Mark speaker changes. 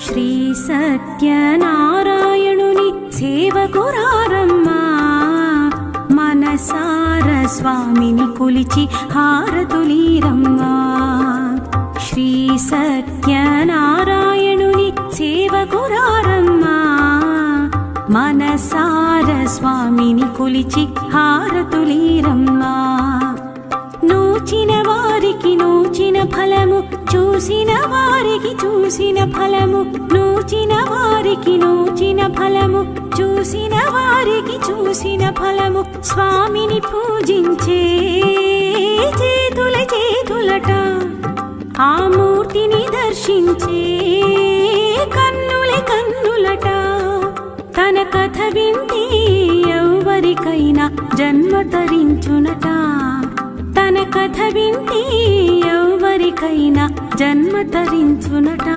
Speaker 1: శ్రీ సత్యనారాయణుని సేవకురారమ్మా, మనసార స్వామిని కొలిచి హారతులీరమ్మా. శ్రీ సత్యనారాయణుని సేవకురారమ్మా, మనసార స్వామిని కొలిచి హారతులీరమ్మా. నూచిన వారికి నూచిన ఫలము, చూసిన వారికి చూసిన ఫలము, నూచిన వారికి నూచిన ఫలము, చూసిన వారికి చూసిన ఫలము. స్వామిని పూజించే చేతుల చేతులట, ఆ మూర్తిని దర్శించే కన్నుల కన్నులట. తన కథ వింటే ఎవరికైనా జన్మ తరించునట, తన కథ వింటే ఎవరికైనా జన్మ తరించునట.